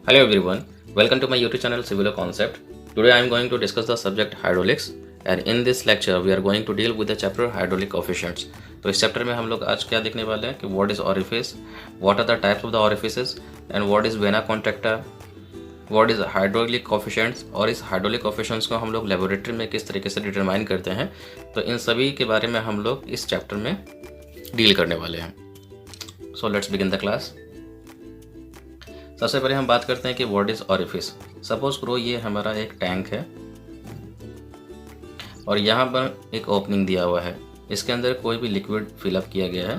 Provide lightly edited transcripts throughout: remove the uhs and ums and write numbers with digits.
Hello everyone, welcome to my YouTube channel Civilo Concept. Today I am going to discuss the subject hydraulics and in this lecture we are going to deal with the chapter hydraulic coefficients. तो इस chapter में हम लोग आज क्या देखने वाले हैं कि what is orifice, what are the types of the orifices and what is vena contracta, what is hydraulic coefficients और इस hydraulic coefficients को हम लोग लेबोरेटरी में किस तरीके से डिटरमाइन करते हैं, तो इन सभी के बारे में हम लोग इस चैप्टर में डील करने वाले हैं. So let's begin the class. सबसे पहले हम बात करते हैं कि व्हाट इज़ ऑरिफिस. सपोज करो ये हमारा एक टैंक है और यहाँ पर एक ओपनिंग दिया हुआ है. इसके अंदर कोई भी लिक्विड फिलअप किया गया है.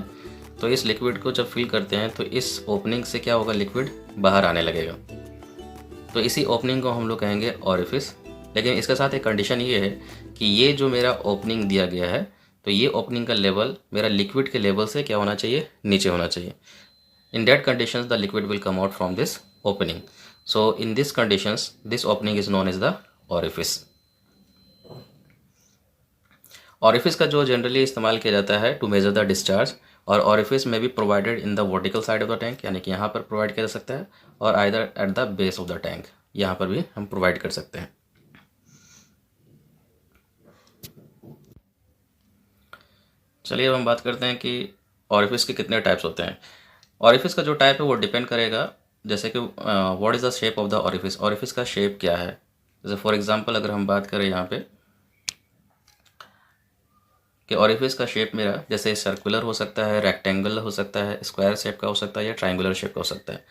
तो इस लिक्विड को जब फिल करते हैं तो इस ओपनिंग से क्या होगा, लिक्विड बाहर आने लगेगा. तो इसी ओपनिंग को हम लोग कहेंगे ऑरिफिस. लेकिन इसके साथ एक कंडीशन ये है कि ये जो मेरा ओपनिंग दिया गया है तो ये ओपनिंग का लेवल मेरा लिक्विड के लेवल से क्या होना चाहिए, नीचे होना चाहिए. In that conditions the liquid will come out from this opening. So in these conditions this opening is known as the orifice. Orifice का जो जनरली इस्तेमाल किया जाता है टू मेजर द डिस्चार्ज, और orifice में भी provided in the vertical side of the tank, यानी कि यहाँ पर प्रोवाइड किया जा सकता है, और either at the base of the tank, यहाँ पर भी हम प्रोवाइड कर सकते हैं. चलिए अब हम बात करते हैं कि orifice के कितने टाइप्स होते हैं. ऑरिफिस का जो टाइप है वो डिपेंड करेगा, जैसे कि what is the shape of the orifice. Orifice का शेप क्या है. जैसे फॉर एग्जांपल अगर हम बात करें यहाँ पे कि ऑरिफिस का शेप मेरा जैसे सर्कुलर हो सकता है, रेक्टेंगल हो सकता है, स्क्वायर शेप का हो सकता है, या ट्रायंगुलर शेप का हो सकता है.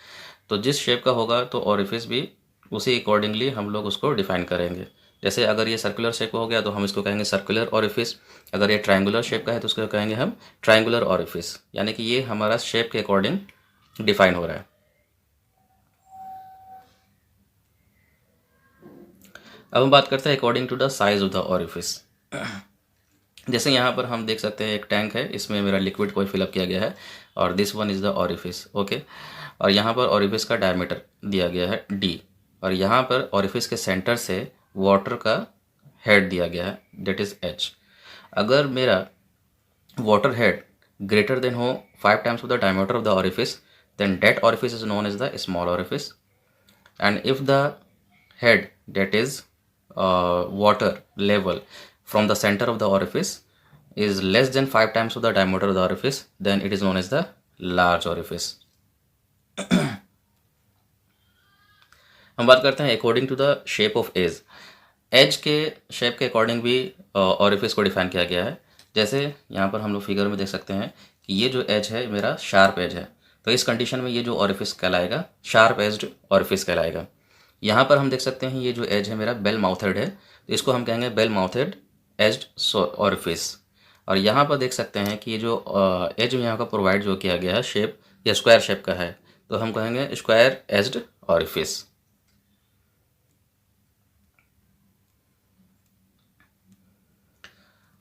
तो जिस शेप का होगा तो ऑरिफिस भी उसी अकॉर्डिंगली हम लोग उसको डिफाइन करेंगे. जैसे अगर ये सर्कुलर शेप का हो गया तो हम इसको कहेंगे सर्कुलर ऑरिफिस. अगर ये ट्रायंगुलर शेप का है तो उसको कहेंगे हम ट्रायंगुलर ऑरिफिस. यानी कि ये हमारा शेप के अकॉर्डिंग डिफाइन हो रहा है. अब हम बात करते हैं according to the size of the orifice. जैसे यहाँ पर हम देख सकते हैं एक टैंक है, इसमें मेरा लिक्विड कोई फिलअप किया गया है और this one is the orifice. Okay, और यहाँ पर ऑरिफिस का डायमीटर दिया गया है d, और यहाँ पर ऑरिफिस के सेंटर से वाटर का हेड दिया गया है दैट इज़ h. अगर मेरा वाटर हेड ग्रेटर देन हो 5 times of the diameter of the orifice, then that orifice is known as the small orifice. And if the head that is water level from the center of the orifice is less than 5 times of the diameter of the orifice, then it is known as the large orifice. हम बात करते हैं according to the shape of edge. Edge के shape के according भी orifice को define किया गया है. जैसे यहाँ पर हम लोग फिगर में देख सकते हैं कि ये जो एज है मेरा शार्प एज है, तो इस कंडीशन में ये जो ऑरिफिस कहलाएगा शार्प एज्ड ऑरिफिस कहलाएगा. यहाँ पर हम देख सकते हैं ये जो एज है मेरा बेल माउथेड है, तो इसको हम कहेंगे बेल माउथेड एज्ड ऑरिफिस. और यहाँ पर देख सकते हैं कि ये जो एज यहाँ का प्रोवाइड जो किया गया है शेप या स्क्वायर शेप का है, तो हम कहेंगे square edged orifice.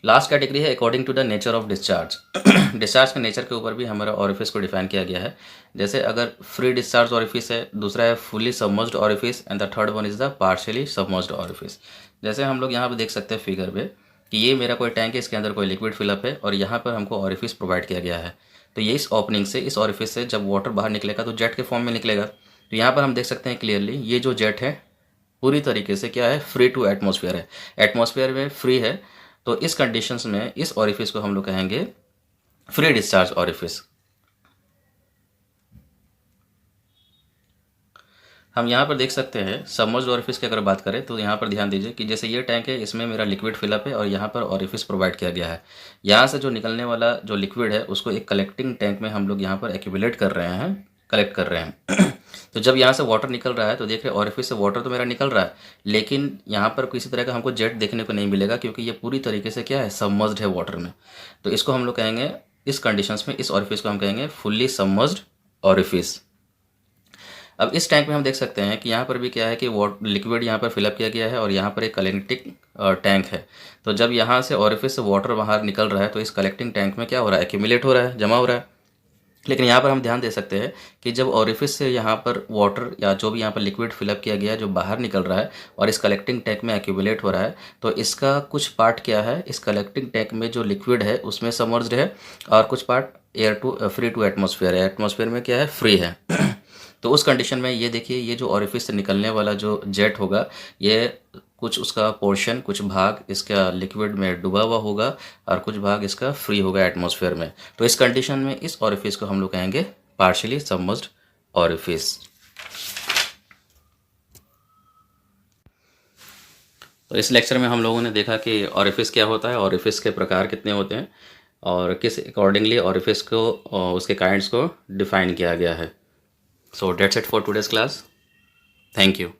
Last category है according to the nature of discharge. Discharge के नेचर के ऊपर भी हमारा ऑरिफिस को डिफाइन किया गया है. जैसे अगर फ्री डिस्चार्ज ऑरिफिस है, दूसरा है fully submerged orifice, and the third one is the partially submerged orifice. जैसे हम लोग यहाँ पे देख सकते हैं फिगर पे कि ये मेरा कोई टैंक है, इसके अंदर कोई लिक्विड फिलअप है और यहाँ पर हमको ऑरिफिस प्रोवाइड किया गया है. तो ये इस ओपनिंग से, इस ऑरिफिस से जब वाटर बाहर निकलेगा तो जेट के फॉर्म में निकलेगा. तो यहाँ पर हम देख सकते हैं क्लियरली ये जो जेट है पूरी तरीके से क्या है, फ्री टू एटमॉस्फेयर है, एटमॉस्फेयर में फ्री है. तो इस कंडीशंस में इस ऑरिफिस को हम लोग कहेंगे फ्री डिस्चार्ज ऑरिफिस. हम यहाँ पर देख सकते हैं सबमर्ज्ड ऑरिफिस की अगर बात करें तो यहाँ पर ध्यान दीजिए कि जैसे ये टैंक है, इसमें मेरा लिक्विड फिलअप है और यहाँ पर ऑरिफिस प्रोवाइड किया गया है. यहाँ से जो निकलने वाला जो लिक्विड है उसको एक कलेक्टिंग टैंक में हम लोग यहाँ पर एक्यूमुलेट कर रहे हैं, कलेक्ट कर रहे हैं. तो जब यहाँ से वाटर निकल रहा है तो देख रहे हैं ऑरिफिस से वाटर तो मेरा निकल रहा है, लेकिन यहाँ पर किसी तरह का हमको जेट देखने को नहीं मिलेगा क्योंकि ये पूरी तरीके से क्या है, सबमर्ज्ड है वाटर में. तो इसको हम लोग कहेंगे इस कंडीशंस में इस ऑरिफिस को हम कहेंगे फुल्ली सबमर्ज्ड ऑरिफिस. अब इस टैंक में हम देख सकते हैं कि यहाँ पर भी क्या है कि लिक्विड यहाँ पर फिलअप किया गया है और यहाँ पर एक कलेक्टिंग टैंक है. तो जब यहाँ से ऑरिफिस से वाटर बाहर निकल रहा है तो इस कलेक्टिंग टैंक में क्या हो रहा है, एक्यूमुलेट हो रहा है, जमा हो रहा है. लेकिन यहाँ पर हम ध्यान दे सकते हैं कि जब ऑरिफिस से यहाँ पर वाटर या जो भी यहाँ पर लिक्विड फिलअप किया गया है जो बाहर निकल रहा है और इस कलेक्टिंग टैंक में एक्यूमुलेट हो रहा है, तो इसका कुछ पार्ट क्या है, इस कलेक्टिंग टैंक में जो लिक्विड है उसमें सबमर्ज्ड है और कुछ part air to free to atmosphere है, एटमॉस्फेयर में क्या है, फ्री है. तो उस कंडीशन में ये देखिए, ये जो ऑरिफिस से निकलने वाला जो जेट होगा, ये कुछ उसका पोर्शन, कुछ भाग इसका लिक्विड में डूबा हुआ होगा और कुछ भाग इसका फ्री होगा एटमॉस्फेयर में। तो इस कंडीशन में इस ऑरिफिस को हम लोग कहेंगे पार्शियली सबमर्ज्ड ऑरिफिस। तो इस लेक्चर में हम लोगों ने देखा कि ऑरिफिस क्या होता है, ऑरिफिस के प्रकार कितने होते हैं और किस अकॉर्डिंगली ऑरिफिस को उसके काइंड्स को डिफाइन किया गया है। So that's it for today's class. Thank you.